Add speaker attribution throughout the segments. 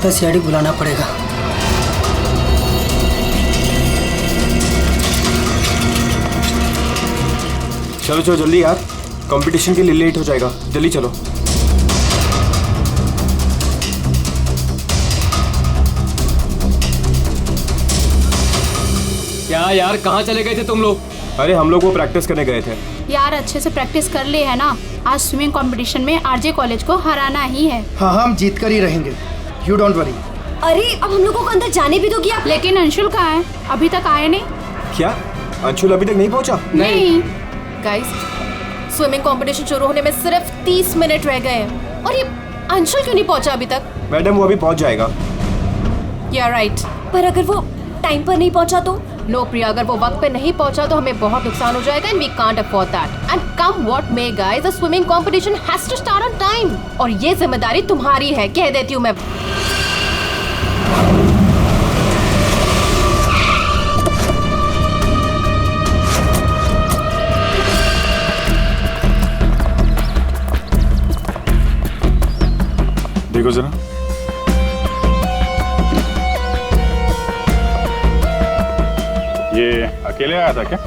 Speaker 1: लगता है सीआईडी बुलाना पड़ेगा।
Speaker 2: चलो चलो जल्दी यार, कंपटीशन के लिए लेट हो जाएगा, जल्दी चलो।
Speaker 3: क्या यार, कहाँ चले गए थे तुम लोग?
Speaker 2: अरे हम लोग वो प्रैक्टिस करने गए थे
Speaker 4: यार। अच्छे से प्रैक्टिस कर ली है ना, आज स्विमिंग कंपटीशन में आरजे कॉलेज को हराना ही है।
Speaker 1: हाँ हम जीत कर ही रहेंगे, यू डोंट वरी।
Speaker 5: अरे अब हम लोगों को अंदर जाने भी दोगी आप?
Speaker 4: लेकिन अंशुल कहाँ है? अभी तक आए नहीं।
Speaker 2: क्या अंशुल अभी तक नहीं पहुंचा?
Speaker 4: नहीं।
Speaker 5: गाइस, स्विमिंग कंपटीशन शुरू होने में सिर्फ 30 मिनट रह गए हैं और ये अंशुल क्यों नहीं पहुंचा अभी तक?
Speaker 2: मैडम वो अभी पहुंच जाएगा।
Speaker 5: या राइट, पर अगर वो टाइम पर नहीं पहुंचा तो?
Speaker 6: नो प्रिया, अगर वो वक्त पे नहीं पहुंचा तो हमें बहुत नुकसान हो जाएगा and we can't afford that. And come what may guys, the swimming competition has to start on time और ये जिम्मेदारी तुम्हारी है, कह देती हूँ मैं।
Speaker 7: देखो जरा, ये अकेले आया था क्या?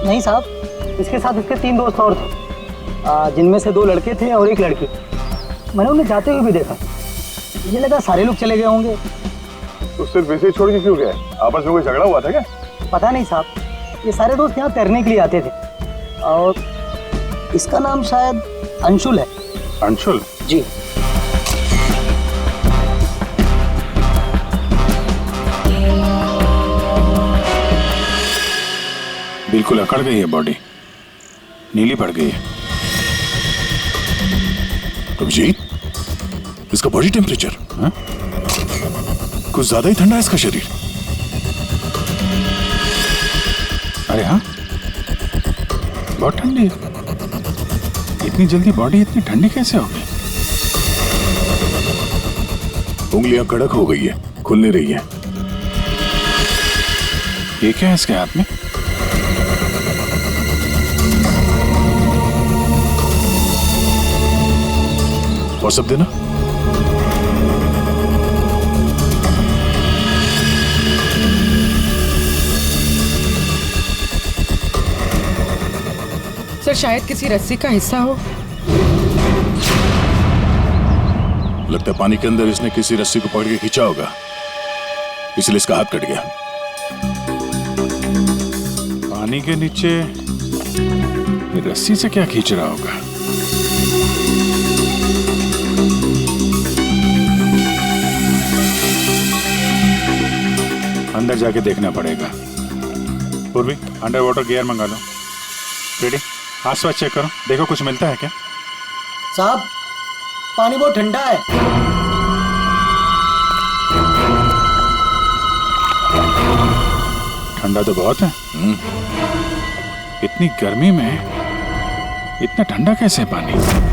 Speaker 1: नहीं साहब, इसके साथ इसके 3 दोस्त और थे, जिनमें से 2 लड़के थे और 1 लड़की। मैंने उन्हें जाते हुए भी देखा, मुझे लगा सारे लोग चले गए होंगे।
Speaker 7: तो सिर्फ इसे छोड़ के क्यों गए? आपस में कोई झगड़ा हुआ था क्या?
Speaker 1: पता नहीं साहब, ये सारे दोस्त यहाँ तैरने के लिए आते थे और इसका नाम शायद अंशुल है।
Speaker 7: अंशुल?
Speaker 1: जी।
Speaker 7: बिल्कुल अकड़ गई है बॉडी, नीली पड़ गई है। अभिजीत, इसका बॉडी टेम्परेचर कुछ ज्यादा ही ठंडा है इसका शरीर। अरे हाँ, बहुत ठंडी है। इतनी जल्दी बॉडी इतनी ठंडी कैसे हो गई? उंगलियां कड़क हो गई है, खुल नहीं रही है। ये क्या है इसके हाथ में? और सब देना।
Speaker 8: सर, शायद किसी रस्सी का हिस्सा हो।
Speaker 7: लगता है पानी के अंदर इसने किसी रस्सी को पकड़ के खींचा होगा, इसलिए इसका हाथ कट गया। पानी के नीचे ये रस्सी से क्या खींच रहा होगा? अंदर जाके देखना पड़ेगा। पूर्वी, अंडर वाटर गियर मंगा लो। रेडी? आसपास चेक करो, देखो कुछ मिलता है क्या?
Speaker 1: साहब, पानी बहुत ठंडा है।
Speaker 7: ठंडा तो बहुत है। इतनी गर्मी में इतना ठंडा कैसे पानी?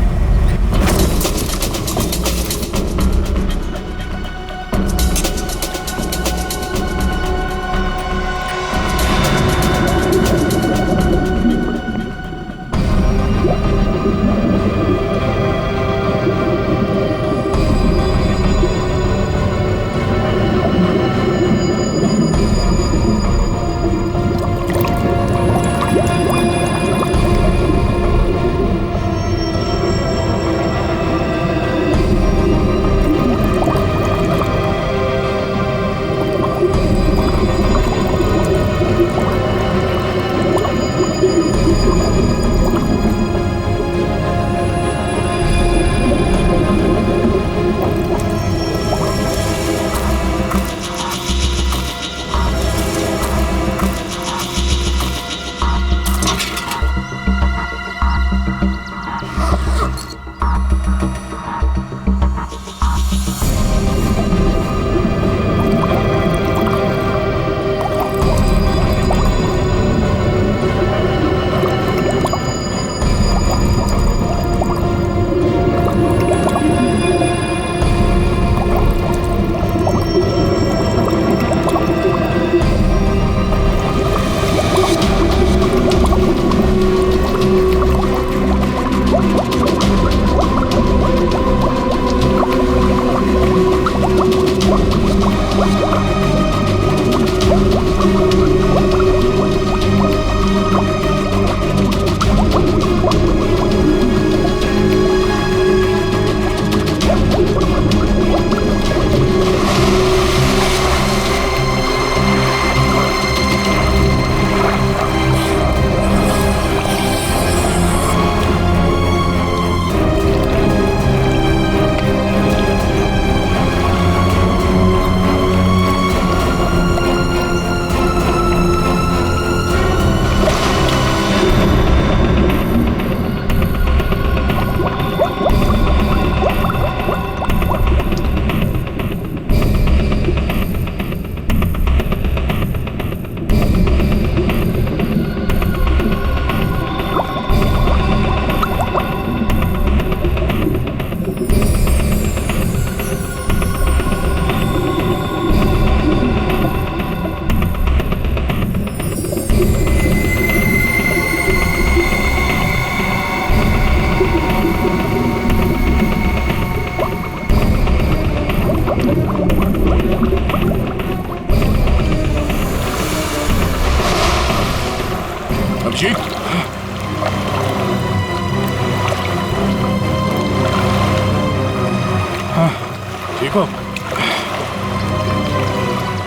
Speaker 7: देखो,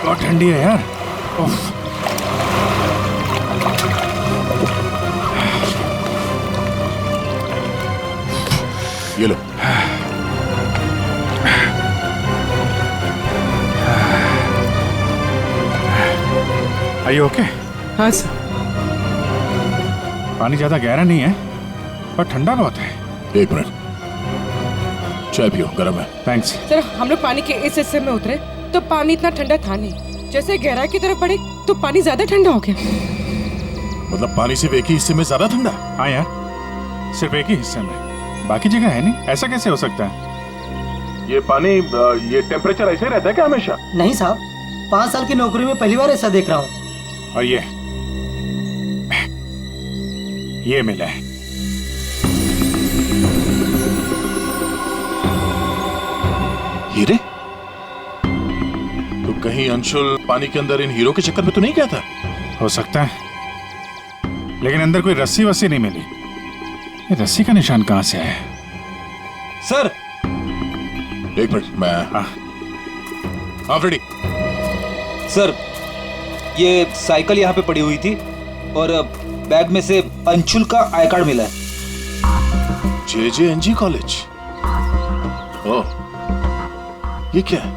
Speaker 7: बहुत ठंडी है यार। उफ।
Speaker 9: ये लो।
Speaker 7: Are you okay?
Speaker 8: हाँ सर।
Speaker 7: पानी ज्यादा गहरा नहीं है पर ठंडा बहुत है।
Speaker 9: एक मिनट, चाय पियो, गर्म है।
Speaker 7: थैंक्स।
Speaker 8: सर हम लोग पानी के इस हिस्से में उतरे तो पानी इतना ठंडा था नहीं, जैसे गहराई की तरफ बढ़े तो पानी ज्यादा ठंडा हो गया।
Speaker 9: मतलब पानी सिर्फ एक ही हिस्से में ज्यादा ठंडा?
Speaker 7: हाँ यार, सिर्फ एक ही हिस्से में, बाकी जगह है नहीं। ऐसा कैसे हो सकता है?
Speaker 9: ये पानी, ये टेम्परेचर ऐसे रहता है क्या हमेशा?
Speaker 1: नहीं साहब, 5 साल की नौकरी में पहली बार ऐसा देख रहा हूँ।
Speaker 7: और ये मिला है।
Speaker 9: हीरे? तो कहीं अंशुल पानी के अंदर इन हीरो के चक्कर में तो नहीं गया था?
Speaker 7: हो सकता है, लेकिन अंदर कोई रस्सी वस्सी नहीं मिली। ये रस्सी का निशान कहाँ से आया?
Speaker 2: सर,
Speaker 9: एक मिनट, मैं आप रेडी?
Speaker 10: सर, ये साइकिल यहाँ पे पड़ी हुई थी और बैग में से अंशुल का आई कार्ड मिला है।
Speaker 9: JJNG college? ओह, ये क्या है?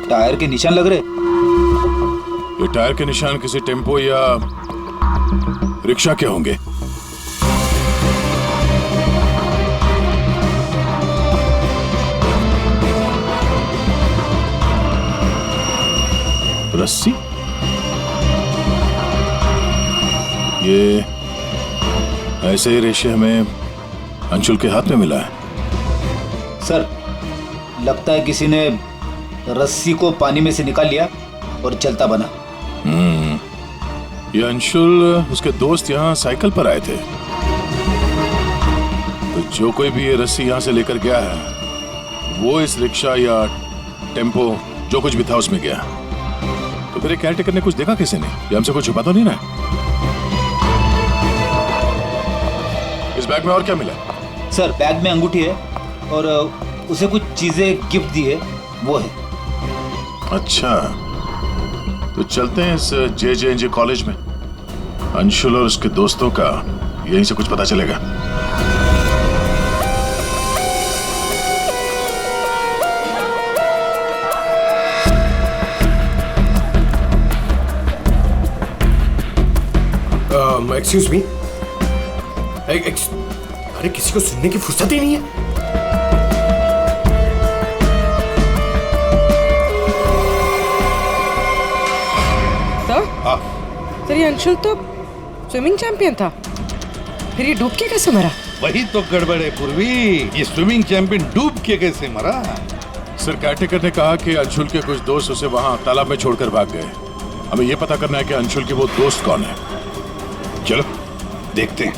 Speaker 10: टायर के निशान लग रहे।
Speaker 9: ये टायर के निशान किसी टेम्पो या रिक्शा के होंगे। रस्सी? ये ऐसे ही रेशे हमें अंशुल के हाथ में मिला है।
Speaker 10: सर, लगता है किसी ने रस्सी को पानी में से निकाल लिया और चलता बना।
Speaker 9: ये अंशुल, उसके दोस्त यहाँ साइकिल पर आए थे, तो जो कोई भी ये रस्सी यहाँ से लेकर गया है वो इस रिक्शा या टेम्पो जो कुछ भी था उसमें गया। तो मेरे केयरटेकर ने कुछ देखा किसी ने? ये हमसे कुछ छुपा तो नहीं ना? इस बैग में और क्या मिला?
Speaker 10: सर, बैग में अंगूठी है और उसे कुछ चीजें गिफ्ट दी है, वो है।
Speaker 9: अच्छा, तो चलते हैं इस JJNG कॉलेज में। अंशुल और उसके दोस्तों का यहीं से कुछ पता चलेगा।
Speaker 2: Excuse me. अरे किसी को सुनने की फुर्सत ही नहीं है।
Speaker 8: सर ये अंशुल तो स्विमिंग चैंपियन था, फिर ये डूब के कैसे मरा?
Speaker 11: वही तो गड़बड़ है पूर्वी, ये स्विमिंग चैंपियन डूब के कैसे मरा?
Speaker 9: सर, केयरटेकर ने कहा कि अंशुल के कुछ दोस्त उसे वहां तालाब में छोड़कर भाग गए। हमें यह पता करना है कि अंशुल के वो दोस्त कौन है।
Speaker 11: चलो देखते हैं।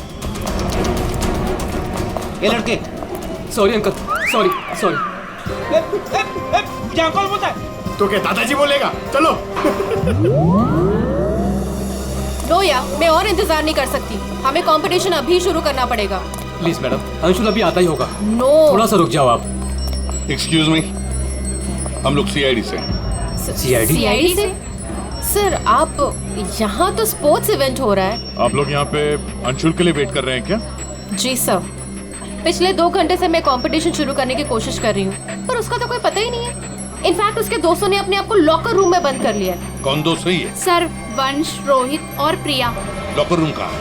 Speaker 10: ये लड़के।
Speaker 3: Sorry uncle, sorry sorry.
Speaker 10: क्या कौन बोलता है?
Speaker 2: तो क्या दादाजी बोलेगा? चलो।
Speaker 6: नो या, मैं और इंतजार नहीं कर सकती। हमें कंपटीशन अभी शुरू करना पड़ेगा।
Speaker 3: प्लीज मैडम, अंशुल अभी आता ही होगा।
Speaker 6: नो,
Speaker 3: थोड़ा सा रुक जाओ आप।
Speaker 11: एक्सक्यूज मी, हम लोग CID से।
Speaker 6: CID से? सर, आप यहाँ तो स्पोर्ट्स इवेंट हो रहा है।
Speaker 9: आप लोग यहाँ पे अंशुल के लिए वेट कर रहे हैं क्या?
Speaker 6: जी सर, पिछले 2 घंटे से मैं कंपटीशन शुरू करने की कोशिश कर रही हूँ, पर उसका तो कोई पता ही नहीं है। इनफैक्ट उसके दोस्तों ने अपने आप को लॉकर रूम में बंद कर लिया है।
Speaker 11: कौन दोस्त सही है?
Speaker 4: सर, वंश, रोहित और प्रिया।
Speaker 11: लॉकर रूम कहाँ है?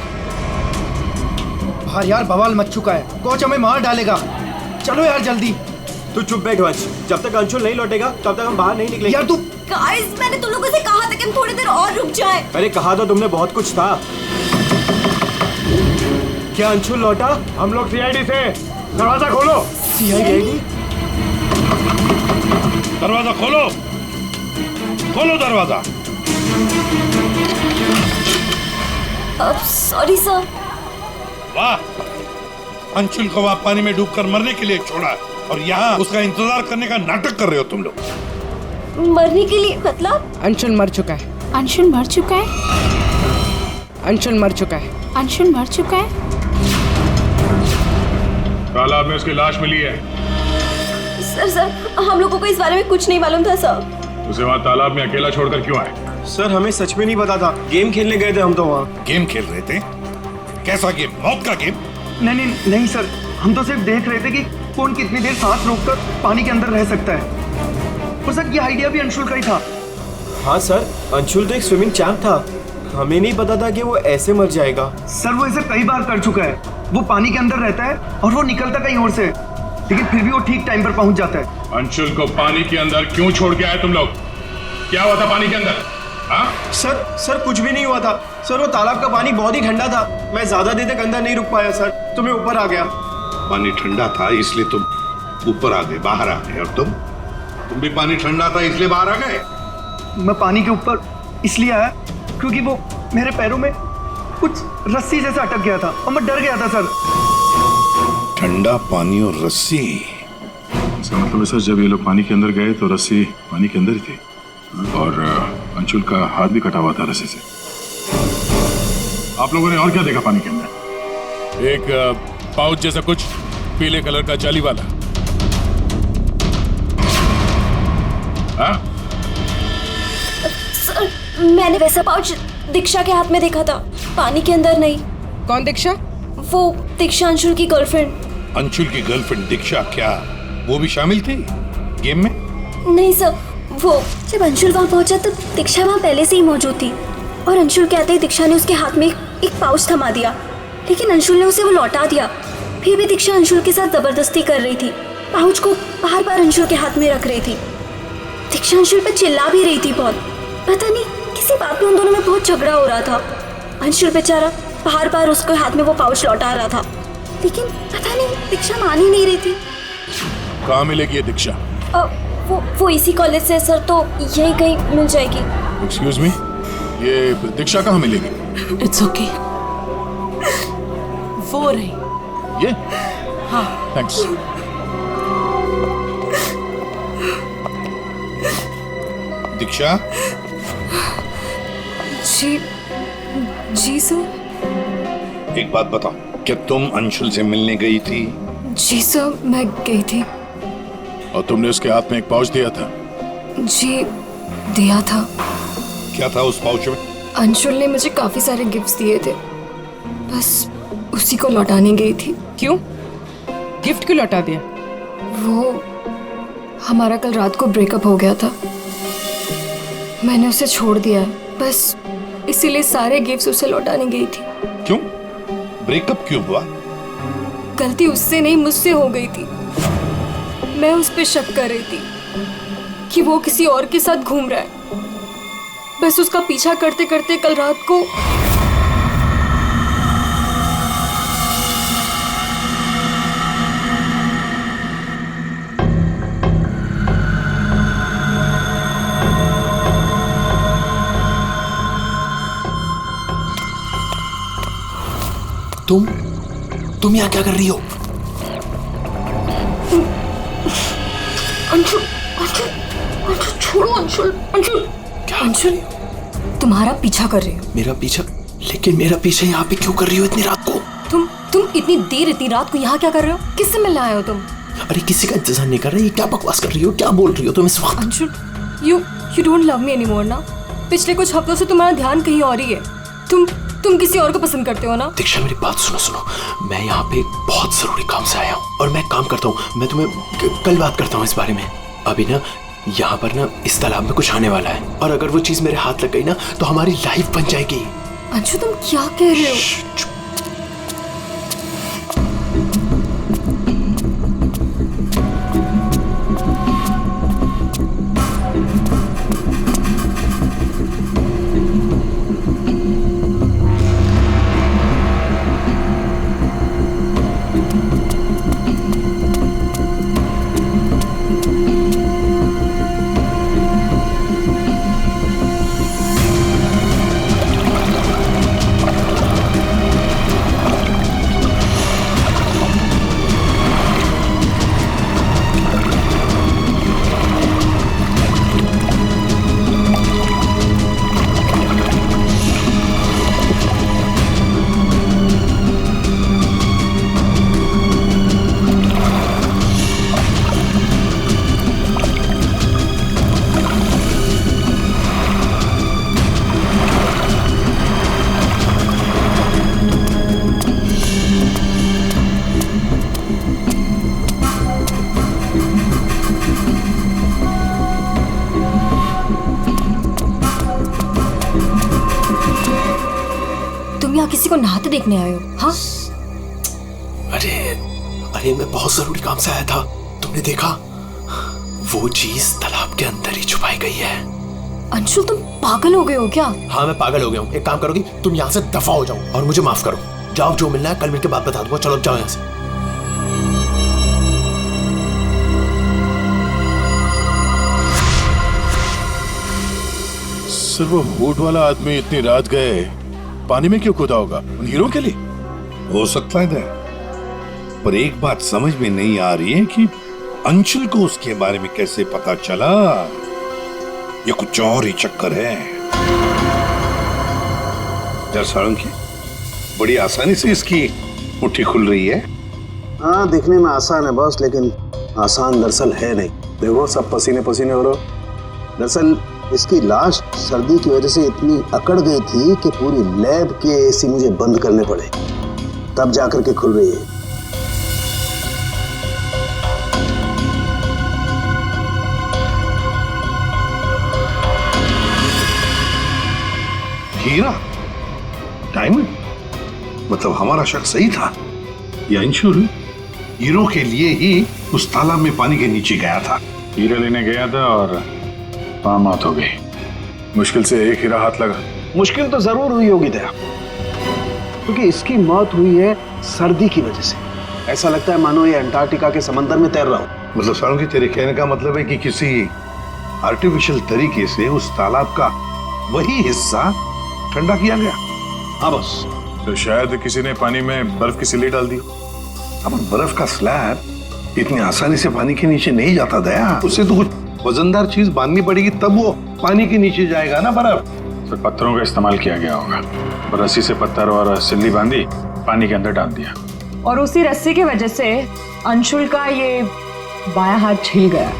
Speaker 1: बाहर यार बवाल मच चुका है, कोच हमें मार डालेगा। चलो यार जल्दी।
Speaker 2: तू चुप बैठ वंश, जब तक अंशुल नहीं लौटेगा तब तक हम बाहर नहीं निकलेंगे।
Speaker 1: यार तू।
Speaker 5: गाइस, मैंने तुम लोगों से कहा था कि हम थोड़ी देर और रुक जाएं।
Speaker 2: अरे कहा तो तुमने बहुत कुछ था। क्या अंशुल लौटा? हम लोग CID से। दरवाजा खोलो। CID?
Speaker 11: दरवाजा खोलो, खोलो दरवाजा।
Speaker 5: Sorry sir.
Speaker 11: वाह, अंशुल को वहां पानी में डूबकर मरने के लिए छोड़ा और यहाँ उसका इंतजार करने का नाटक कर रहे हो तुम लोग।
Speaker 5: मरने के लिए मतलब?
Speaker 8: अंशुल मर चुका है।
Speaker 4: अंशुल मर चुका है?
Speaker 8: अंशुल मर चुका है।
Speaker 4: अंशुल मर चुका है?
Speaker 9: तालाब में उसकी लाश मिली है।
Speaker 6: सर हम लोगों को इस बारे में कुछ नहीं मालूम था सर।
Speaker 9: उसे वहाँ तालाब में अकेला छोड़कर क्यों आए?
Speaker 2: सर हमें सच में नहीं पता था, गेम खेलने गए थे हम तो वहाँ।
Speaker 11: गेम खेल रहे थे? कैसा गेम? मौत का गेम?
Speaker 1: नहीं सर, हम तो सिर्फ देख रहे थे कि कौन कितनी देर सांस रोककर पानी के अंदर रह सकता है। और सर ये आइडिया भी अंशुल का ही था।
Speaker 2: हाँ सर, अंशुल तो एक स्विमिंग चैंप था, हमें नहीं पता था कि वो ऐसे मर जाएगा।
Speaker 1: सर वो ऐसा कई बार कर चुका है। वो पानी के अंदर रहता है और वो निकलता कहीं और से, लेकिन फिर भी वो ठीक टाइम पर पहुंच जाता है।
Speaker 9: अंशुल को पानी के अंदर क्यों छोड़ के आए तुम लोग? क्या हुआ था पानी के अंदर? हाँ?
Speaker 2: सर कुछ भी नहीं हुआ था सर, वो तालाब का पानी बहुत ही ठंडा था, मैं ज्यादा देर तक अंदर नहीं रुक पाया सर, तो मैं ऊपर आ गया।
Speaker 11: पानी ठंडा था इसलिए तुम ऊपर आ गए, बाहर आ गए। और तुम भी पानी ठंडा था इसलिए बाहर आ गए?
Speaker 1: मैं पानी के ऊपर इसलिए आया क्योंकि वो मेरे पैरों में कुछ रस्सी जैसा अटक गया था और मैं डर गया था सर।
Speaker 11: ठंडा पानी और रस्सी?
Speaker 9: इसका मतलब है सर, जब ये लोग पानी के अंदर गए तो रस्सी पानी के अंदर ही थी और अंशुल का हाथ भी कटा हुआ था रस्सी से। आप लोगों ने और क्या देखा पानी के अंदर? एक पाउच जैसा कुछ पीले कलर का जाली वाला। हाँ?
Speaker 6: सर मैंने वैसा पाउच दीक्षा के हाथ में देखा था, पानी के अंदर नहीं।
Speaker 8: कौन दीक्षा?
Speaker 6: वो दीक्षा अंशुल की गर्लफ्रेंड।
Speaker 11: अंशुल की गर्लफ्रेंड दीक्षा, क्या वो भी शामिल थी गेम में?
Speaker 6: नहीं सर, वो जब अंशुल वहाँ पहुंचा तो दीक्षा वहाँ पहले से ही मौजूद थी और अंशुल के आते ही दीक्षा ने उसके हाथ में एक पाउच थमा दिया, लेकिन अंशुल ने उसे वो लौटा दिया। फिर भी दीक्षा अंशुल के साथ जबरदस्ती कर रही थी, पाउच को बार बार अंशुल के हाथ में रख रही थी। दीक्षा अंशुल पर चिल्ला भी रही थी बहुत, पता नहीं किसी बात पे उन दोनों में बहुत झगड़ा हो रहा था। अंशुल बेचारा बार बार उसके हाथ में वो पाउच लौटा रहा था, लेकिन पता नहीं दीक्षा मान ही नहीं रही थी।
Speaker 9: कहाँ मिलेगी ये दीक्षा?
Speaker 6: वो इसी कॉलेज से सर, तो यहीं कहीं मिल जाएगी।
Speaker 9: एक्सक्यूज मी, ये दीक्षा कहाँ मिलेगी?
Speaker 5: इट्स ओके, वो रही।
Speaker 9: ये?
Speaker 5: हाँ
Speaker 9: थैंक्स।
Speaker 11: दीक्षा?
Speaker 6: जी सर।
Speaker 11: एक बात बताओ, क्या तुम अंशुल से मिलने गई थी?
Speaker 6: जी सर, मैं गई थी।
Speaker 9: और तुमने उसके हाथ में एक पाउच दिया था?
Speaker 6: जी दिया था।
Speaker 11: क्या था उस पाउच में?
Speaker 6: अंशुल ने मुझे काफी सारे गिफ्ट्स दिए थे, बस उसी को लौटाने गई थी।
Speaker 8: क्यों? गिफ्ट क्यों लौटा दिया?
Speaker 6: वो हमारा कल रात को ब्रेकअप हो गया था, मैंने उसे छोड़ दिया, बस इसीलिए सारे गिफ्ट्स उसे लौटाने गई थी।
Speaker 11: क्यों? ब्रेकअप क्यों हुआ?
Speaker 6: गलती उससे नहीं मुझसे हो गई थी। मैं उस पे शक कर रही थी कि वो किसी और के साथ घूम रहा है, बस उसका पीछा करते करते कल रात को
Speaker 3: तुम यहाँ क्या कर रही हो?
Speaker 6: अंशुल, अंशुल, अंशुल छोड़ो अंशुल, अंशुल।
Speaker 3: क्या?
Speaker 6: अंशुल तुम्हारा पीछा कर रही हो।
Speaker 3: मेरा पीछा? लेकिन मेरा पीछा यहाँ पे क्यों कर रही हो इतनी रात को?
Speaker 6: तुम इतनी देर इतनी रात को यहाँ क्या कर रहे हो? किससे मिलने आए हो तुम?
Speaker 3: अरे किसी का इंतजार नहीं कर रही, क्या बकवास कर रही हो, क्या बोल रही हो तुम इस वक्त?
Speaker 6: Anshul, you don't love me anymore ना? पिछले कुछ हफ्तों से तुम्हारा ध्यान कहीं और ही है। तुम किसी और को पसंद करते हो ना?
Speaker 3: दीक्षा मेरी बात सुनो, मैं यहाँ पे बहुत जरूरी काम से आया हूँ और मैं काम करता हूँ, मैं तुम्हें कल बात करता हूँ इस बारे में। अभी ना यहाँ पर ना इस तालाब में कुछ आने वाला है और अगर वो चीज मेरे हाथ लग गई ना तो हमारी लाइफ बन जाएगी।
Speaker 6: अंशु तुम क्या कह रहे हो?
Speaker 5: तुम यहाँ किसी को नहाते देखने आए हो? हाँ,
Speaker 3: अरे मैं बहुत जरूरी काम से आया था। तुमने देखा? वो चीज तालाब के अंदर ही छुपाई गई है।
Speaker 5: अंशुल तुम पागल हो गए हो क्या?
Speaker 3: हाँ मैं पागल हो गया हूँ। एक काम करोगी, तुम यहाँ से दफा हो जाओ और मुझे माफ करो। जाओ, जो मिलना है कल मिलके बात बता दूंगा। चलो जाओ यहाँ से।
Speaker 9: सर वो हुड वाला आदमी इतनी रात गए पानी में क्यों कूदा होगा? उन हीरो के लिए
Speaker 11: हो सकता है दया, पर एक बात समझ में नहीं आ रही है कि अंशुल को उसके बारे में कैसे पता चला। ये कुछ और ही चक्कर है। सारंगी, बड़ी आसानी से इसकी मुट्ठी खुल रही है।
Speaker 12: हाँ, दिखने में आसान है बॉस, लेकिन आसान दरअसल है नहीं। देखो सब पसीने पसीने हो रहे। दरअसल इसकी लाश सर्दी की वजह से इतनी अकड़ गई थी कि पूरी लैब के एसी मुझे बंद करने पड़े, तब जाकर के खुल रही है।
Speaker 11: हीरा, डायमंड, मतलब हमारा शक सही था। ये अंशुल हीरो के लिए ही उस तालाब में पानी के नीचे गया था।
Speaker 7: हीरा लेने गया था और वहां मौत हो गई। मुश्किल से एक हीरा हाथ लगा।
Speaker 12: मुश्किल तो जरूर हुई होगी दया, क्योंकि इसकी मौत हुई है सर्दी की वजह से। ऐसा लगता है मानो ये अंटार्कटिका के समंदर में तैर रहा हो।
Speaker 11: मतलब सारंगी, तेरे कहने का मतलब है कि किसी आर्टिफिशियल तरीके से उस तालाब का वही हिस्सा ठंडा किया गया।
Speaker 12: हाँ बस।
Speaker 7: तो शायद किसी ने पानी में बर्फ की सिल्ली डाल दी।
Speaker 11: अब बर्फ का स्लैब इतनी आसानी से पानी के नीचे नहीं जाता दया। उससे तो कुछ वजनदार चीज बांधनी पड़ेगी, तब वो पानी के नीचे जाएगा ना बर्फ।
Speaker 7: तो पत्थरों का इस्तेमाल किया गया होगा। रस्सी से पत्थर और सिल्ली बांधी, पानी के अंदर डाल दिया।
Speaker 13: और उसी रस्सी की वजह से अंशुल का ये बायां हाथ छिल गया।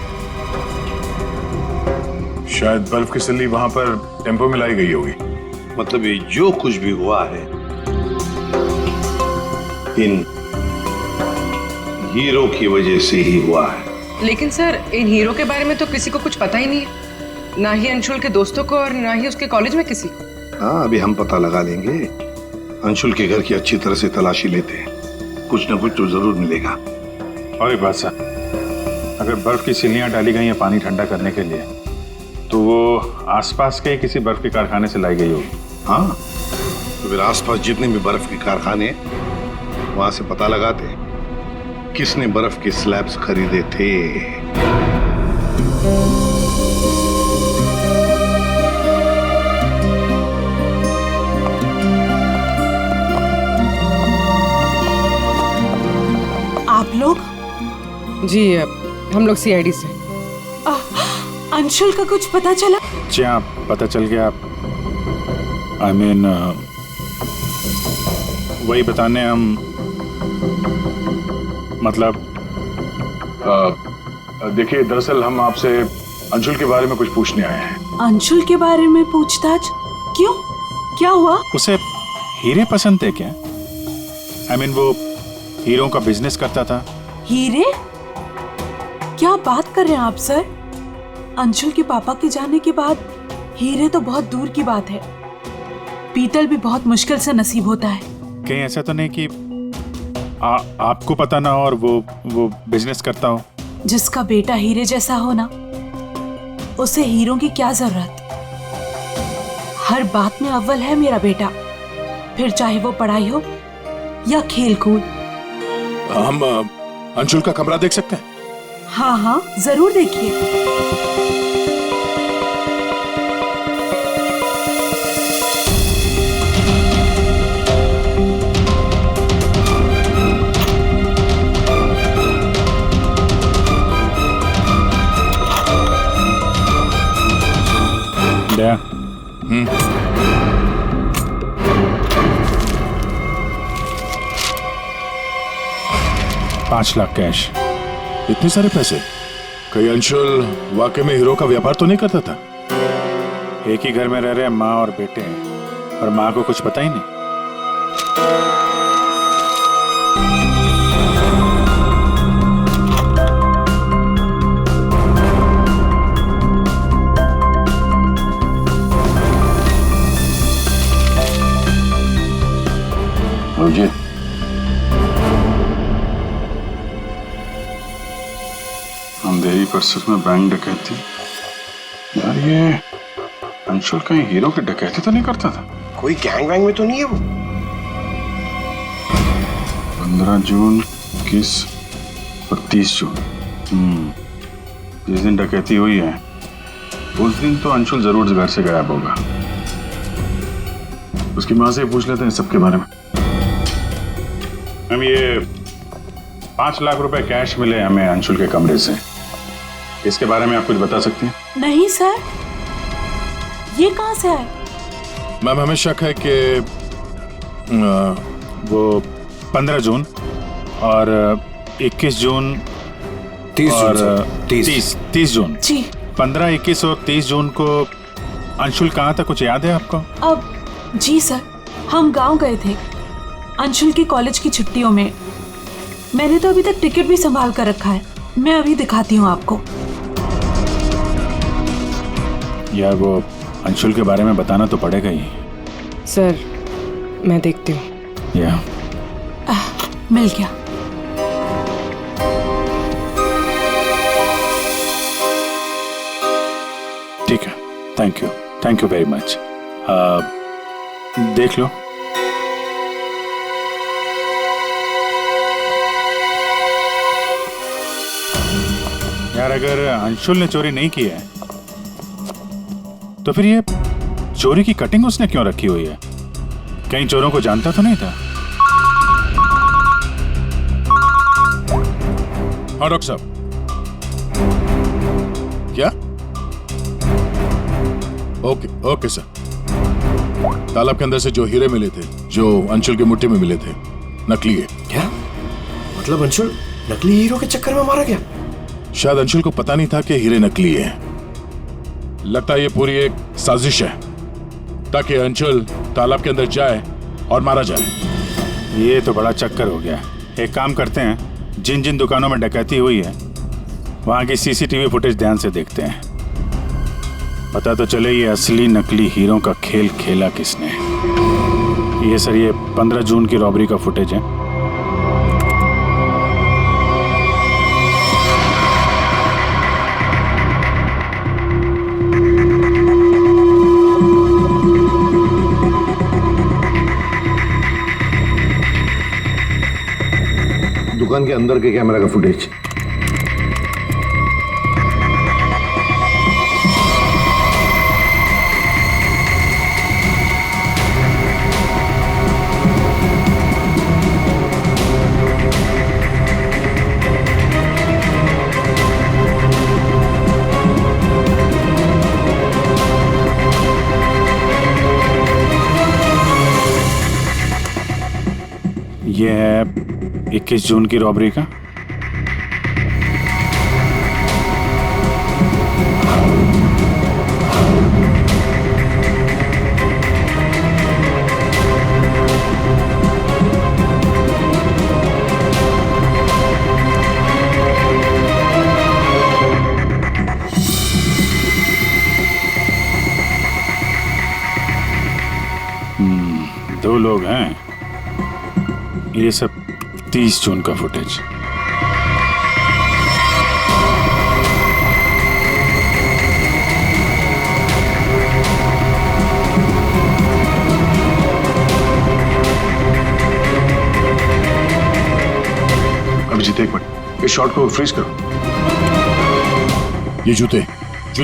Speaker 7: शायद बर्फ की सिल्ली वहां पर टेम्पो में लाई गई होगी।
Speaker 11: मतलब ये जो कुछ भी हुआ है इन हीरो की वजह से ही हुआ है।
Speaker 8: लेकिन सर, इन हीरो के बारे में तो किसी को कुछ पता ही नहीं है, ना ही अंशुल के दोस्तों को और ना ही उसके कॉलेज में किसी को।
Speaker 11: हाँ, अभी हम पता लगा लेंगे। अंशुल के घर की अच्छी तरह से तलाशी लेते हैं, कुछ ना कुछ तो जरूर मिलेगा।
Speaker 7: और एक बात सर, अगर बर्फ की सिल्लियां डाली गई हैं पानी ठंडा करने के लिए, तो वो आसपास के किसी बर्फ के कारखाने से लाई गई होगी।
Speaker 11: हाँ, तो फिर आसपास जितने भी बर्फ के कारखाने, वहां से पता लगाते किसने बर्फ के स्लैब्स खरीदे थे।
Speaker 13: आप लोग?
Speaker 8: जी, हम लोग सीआईडी से।
Speaker 13: अंशुल का कुछ पता चला?
Speaker 7: जी हाँ, पता चल गया। I mean, वही बताने हम, मतलब देखिए, दरअसल हम आपसे अंशुल के बारे में कुछ पूछने आए हैं।
Speaker 13: अंशुल के बारे में पूछताछ? क्यों? क्या हुआ?
Speaker 7: उसे हीरे पसंद थे क्या? I mean, वो हीरों का बिजनेस करता था।
Speaker 13: हीरे? क्या बात कर रहे हैं आप सर? अंशुल के पापा के जाने के बाद हीरे तो बहुत दूर की बात है। पीतल भी बहुत मुश्किल से नसीब होता है।
Speaker 7: कहीं ऐसा तो नहीं कि आपको पता ना हो और वो बिजनेस करता हो?
Speaker 13: जिसका बेटा हीरे जैसा हो ना, उसे हीरों की क्या जरूरत। हर बात में अव्वल है मेरा बेटा, फिर चाहे वो पढ़ाई हो या खेल कूद।
Speaker 9: हम अंशुल का कमरा देख सकते हैं?
Speaker 13: हाँ हाँ, जरूर देखिए।
Speaker 7: दया, 5 लाख कैश।
Speaker 9: इतने सारे पैसे? कहीं अंशुल वाकई में हीरो का व्यापार तो नहीं करता था?
Speaker 7: एक ही घर में रह रहे माँ और बेटे हैं, और माँ को कुछ पता ही नहीं। सरोजी, अंधेरी परिसर में बैंक डकैती। यार ये अंशुल कहीं हीरो की डकैती तो नहीं करता था?
Speaker 2: कोई गैंग वैंग में तो नहीं है वो?
Speaker 7: 15 जून, 21 और 30 जून। जिस दिन डकैती हुई है उस दिन तो अंशुल जरूर घर से गायब होगा। उसकी माँ से पूछ लेते हैं सबके बारे में। हम ये 5 लाख रुपए कैश मिले हमें अंशुल के कमरे से, इसके बारे में आप कुछ बता सकती हैं?
Speaker 13: नहीं सर, ये कहाँ से आए?
Speaker 9: मैम हमें शक है कि वो 15 जून और 21 जून 30 जून
Speaker 13: जी।
Speaker 7: 15, 21 और 30 जून को अंशुल कहाँ था, कुछ याद है आपको?
Speaker 13: अब जी सर, हम गांव गए थे अंशुल की कॉलेज की छुट्टियों में। मैंने तो अभी तक टिकट भी संभाल कर रखा है, मैं अभी दिखाती हूँ आपको।
Speaker 7: यार वो अंशुल के बारे में बताना तो पड़ेगा ही।
Speaker 8: सर मैं देखती हूँ।
Speaker 7: या
Speaker 13: मिल गया।
Speaker 7: ठीक है, थैंक यू वेरी मच। देख लो। यार अगर अंशुल ने चोरी नहीं की है तो फिर ये चोरी की कटिंग उसने क्यों रखी हुई है? कहीं चोरों को जानता तो नहीं था?
Speaker 9: हाँ डॉक्टर साहब। क्या? Okay sir. तालाब के अंदर से जो हीरे मिले थे, जो अंशुल की मुट्ठी में मिले थे, नकली है।
Speaker 3: क्या मतलब? अंशुल नकली हीरो के चक्कर में मारा गया?
Speaker 9: शायद अंशुल को पता नहीं था कि हीरे नकली है। लगता है ये पूरी एक साजिश है ताकि अंशुल तालाब के अंदर जाए और मारा जाए।
Speaker 7: ये तो बड़ा चक्कर हो गया। एक काम करते हैं, जिन जिन दुकानों में डकैती हुई है वहां की सीसीटीवी फुटेज ध्यान से देखते हैं। पता तो चले ये असली नकली हीरो का खेल खेला किसने। ये सर, ये 15 जून की रॉबरी का फुटेज है।
Speaker 11: दुकान के अंदर के कैमरा का फुटेज।
Speaker 7: ये है 21 जून की रॉबरी का। दो लोग हैं। ये सब 30 जून का फुटेज।
Speaker 9: अभिजीत एक मिनट, इस शॉट को फ्रीज करो। ये जूते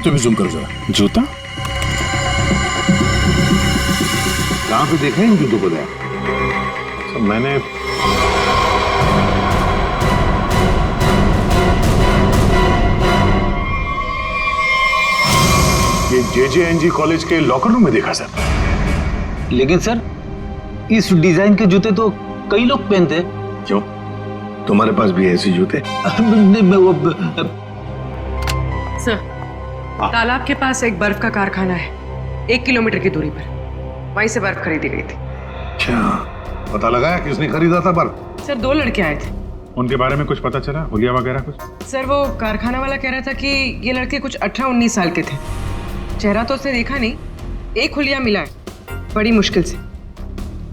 Speaker 9: भी जूम करो जरा।
Speaker 7: जूता
Speaker 11: कहाँ पे देखा है इन जूतों को?
Speaker 9: सब मैंने ये JJNG कॉलेज के लॉकर रूम में देखा सर।
Speaker 10: लेकिन सर इस डिजाइन के जूते तो कई लोग पहनते हैं।
Speaker 11: क्यों, तुम्हारे पास भी ऐसे जूते?
Speaker 8: सर तालाब के पास एक बर्फ का कारखाना है, 1 किलोमीटर की दूरी पर। वहीं से बर्फ खरीदी गई थी।
Speaker 11: अच्छा, पता लगाया किसने खरीदा था बर्फ?
Speaker 8: सर 2 लड़के आए थे।
Speaker 7: उनके बारे में कुछ पता चला? हुलिया वगैरह कुछ?
Speaker 8: सर वो कारखाना वाला कह रहा था कि ये लड़के कुछ 18-19 साल के थे। चेहरा तो उसने देखा नहीं, एक हुलिया मिला है बड़ी मुश्किल से,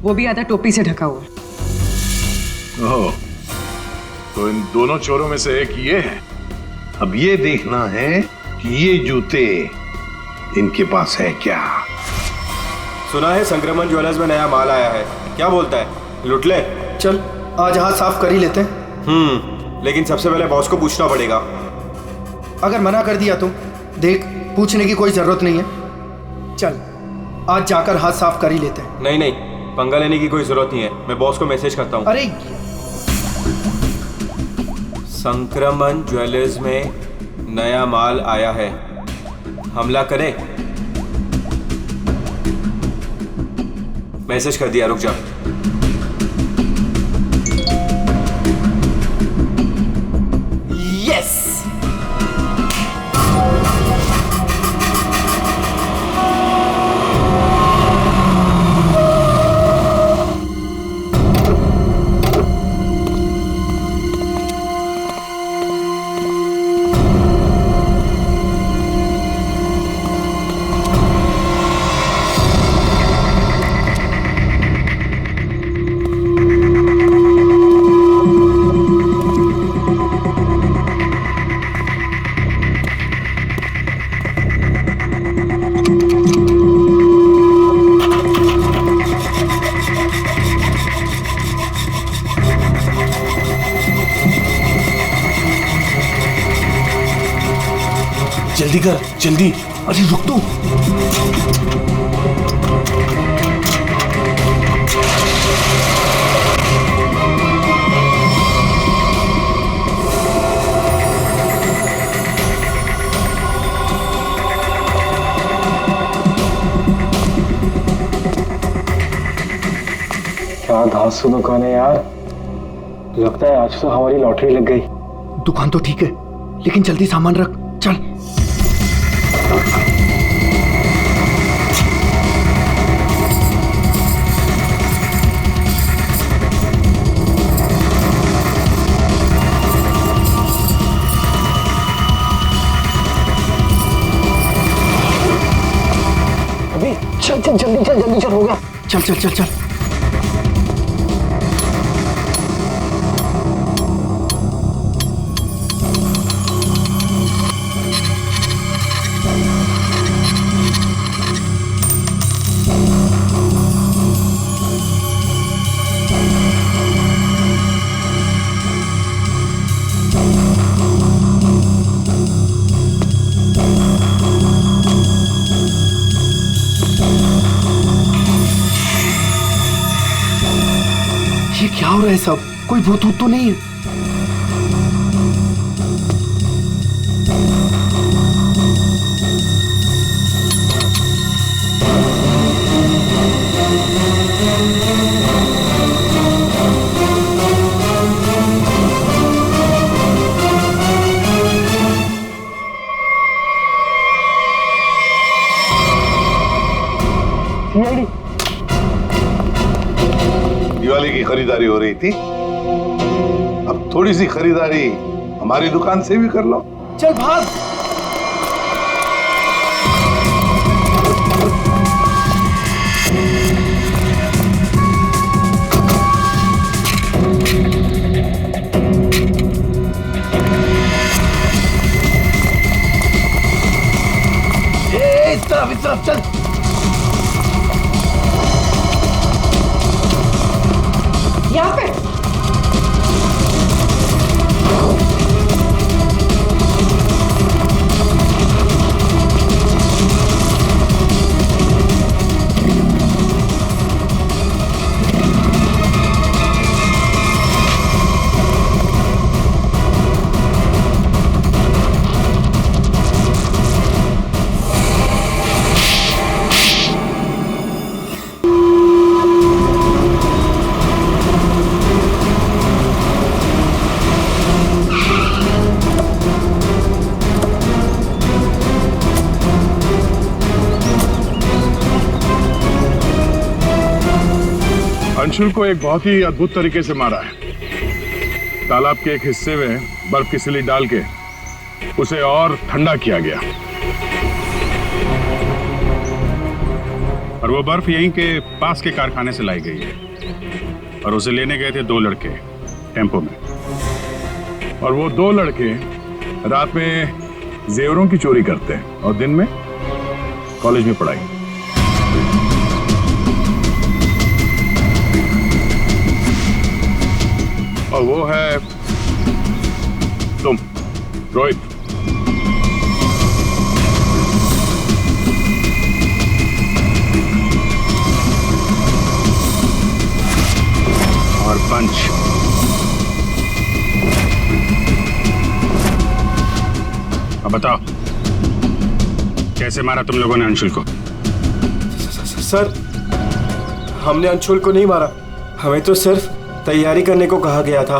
Speaker 8: वो भी आधा टोपी से ढका हुआ है।
Speaker 9: ओह, तो इन दोनों चोरों में से एक ये है।
Speaker 11: अब ये देखना है कि ये जूते इनके पास है क्या।
Speaker 2: सुना है संक्रमण ज्वेलर्स में नया माल आया है, क्या बोलता है, लुट ले?
Speaker 1: चल आज हाथ साफ कर ही लेते हैं।
Speaker 2: लेकिन सबसे पहले बॉस को पूछना पड़ेगा।
Speaker 1: अगर मना कर दिया तो देख, पूछने की कोई जरूरत नहीं है। चल आज जाकर हाथ साफ कर ही लेते हैं।
Speaker 2: नहीं नहीं, पंगा लेने की कोई जरूरत नहीं है, मैं बॉस को मैसेज करता हूँ।
Speaker 1: अरे
Speaker 2: संक्रमण ज्वेलर्स में नया माल आया है, हमला करें? मैसेज कर दिया, रुक जा। यस!
Speaker 3: जल्दी कर, जल्दी। अरे रुक तो।
Speaker 1: क्या धांसू दुकान है यार, लगता है आज तो हमारी लॉटरी लग गई। दुकान तो ठीक है, लेकिन जल्दी सामान रख, चल। अभी चल चल, जल्दी चल, जल्दी चल, हो गया। चल चल चल चल। ये क्या हो रहा है सब? कोई भूत भूत तो नहीं है?
Speaker 11: दिवाली की खरीदारी हो रही थी, अब थोड़ी सी खरीदारी हमारी दुकान से भी कर लो।
Speaker 1: चल भाग। इस तरफ चल।
Speaker 8: यहाँ पे
Speaker 7: अंशुल को एक बहुत ही अद्भुत तरीके से मारा है। तालाब के एक हिस्से में बर्फ की सिल्ली डाल के उसे और ठंडा किया गया, और वो बर्फ यहीं के पास के कारखाने से लाई गई है, और उसे लेने गए थे दो लड़के, टेम्पो में। और वो दो लड़के रात में जेवरों की चोरी करते हैं और दिन में कॉलेज में पढ़ाई। और वो है तुम, रोहित। और पंच। अब बताओ, कैसे मारा तुम लोगों ने अंशुल को?
Speaker 2: सर, हमने अंशुल को नहीं मारा, हमें तो सिर्फ तैयारी करने को कहा गया था।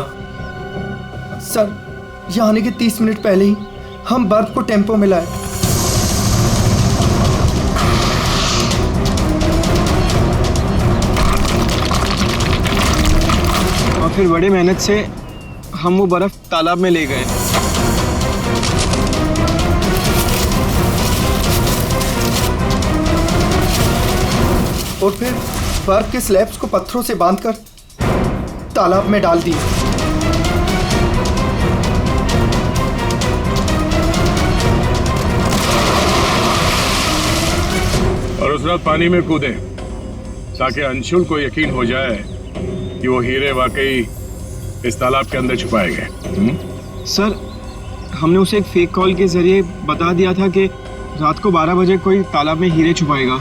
Speaker 14: सर, यहाँ आने के 30 मिनट पहले ही हम बर्फ को टेम्पो में लाए।
Speaker 2: और फिर बड़ी मेहनत से हम वो बर्फ तालाब में ले गए।
Speaker 14: और फिर बर्फ के स्लैब्स को पत्थरों से बांधकर तालाब में डाल दिए।
Speaker 7: और उस रात पानी में कूदे ताकि अंशुल को यकीन हो जाए कि वो हीरे वाकई इस तालाब के अंदर छुपाए गए।
Speaker 2: सर, हमने उसे एक फेक कॉल के जरिए बता दिया था कि रात को 12 बजे कोई तालाब में हीरे छुपाएगा।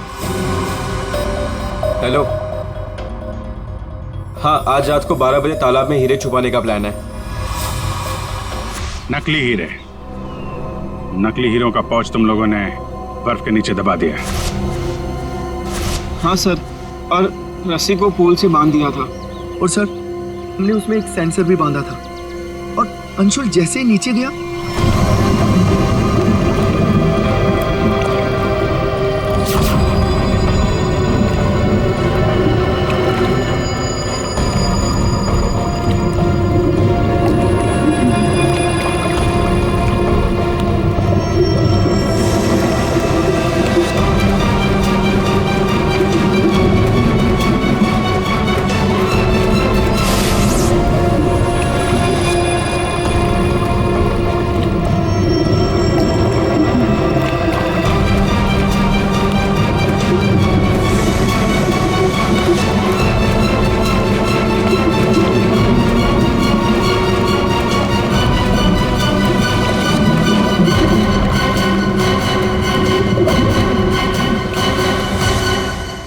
Speaker 15: हेलो, हाँ, आज रात को 12 बजे तालाब में हीरे छुपाने का प्लान है।
Speaker 7: नकली हीरे, नकली हीरों का पाउच तुम लोगों ने बर्फ के नीचे दबा दिया।
Speaker 2: हाँ सर, और रस्सी को पोल से बांध दिया था।
Speaker 14: और सर, हमने उसमें एक सेंसर भी बांधा था। और अंशुल जैसे ही नीचे गया,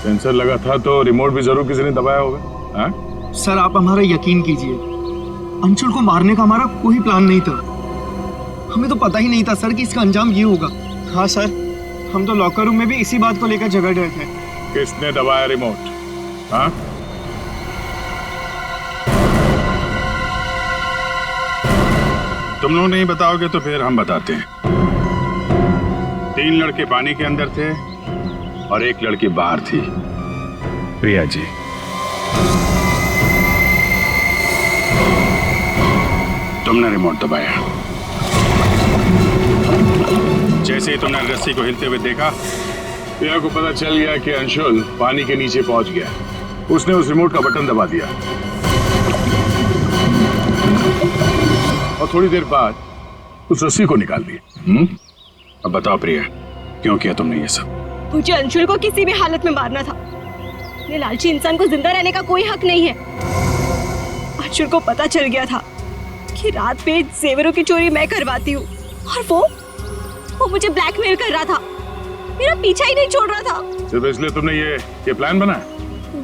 Speaker 7: सेंसर लगा था तो रिमोट भी जरूर किसी ने दबाया होगा। हाँ?
Speaker 14: सर, आप हमारा यकीन कीजिए, अंशुल को मारने का हमारा कोई प्लान नहीं था। हमें तो पता ही नहीं था सर कि इसका अंजाम ये होगा।
Speaker 2: हाँ सर, हम तो लॉकर रूम में भी इसी बात को लेकर झगड़ रहे थे।
Speaker 7: किसने दबाया रिमोट? हाँ? तुम लोग नहीं बताओगे तो फिर हम बताते हैं। 3 लड़के पानी के अंदर थे और 1 लड़की बाहर थी, प्रिया जी। तुमने रिमोट दबाया। जैसे ही तुमने रस्सी को हिलते हुए देखा, प्रिया को पता चल गया कि अंशुल पानी के नीचे पहुंच गया। उसने उस रिमोट का बटन दबा दिया और थोड़ी देर बाद उस रस्सी को निकाल दिया। अब बताओ प्रिया, क्यों किया तुमने ये सब?
Speaker 6: मुझे अंशुल को किसी भी हालत में मारना था। ये लालची इंसान को जिंदा रहने का कोई हक नहीं है। अंशुल को पता चल गया था कि रात में जेवरों की चोरी मैं करवाती हूँ, और वो मुझे ब्लैकमेल कर रहा था, मेरा पीछा ही नहीं छोड़ रहा था।
Speaker 7: सिर्फ इसलिए तुमने ये प्लान बनाया?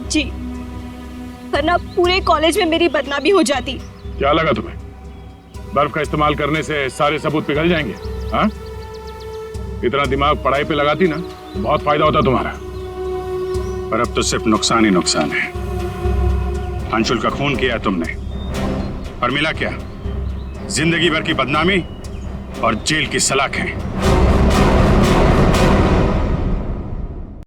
Speaker 6: जी, वरना पूरे कॉलेज में मेरी बदनामी हो जाती।
Speaker 7: क्या लगा तुम्हें बर्फ का इस्तेमाल करने से सारे सबूत पिघल जाएंगे? हाँ? इतना दिमाग पढ़ाई पे लगाती ना, बहुत फायदा होता तुम्हारा। पर अब तो सिर्फ नुकसान ही नुकसान है। अंशुल का खून किया तुमने, और मिला क्या? जिंदगी भर की बदनामी और जेल की सलाखें।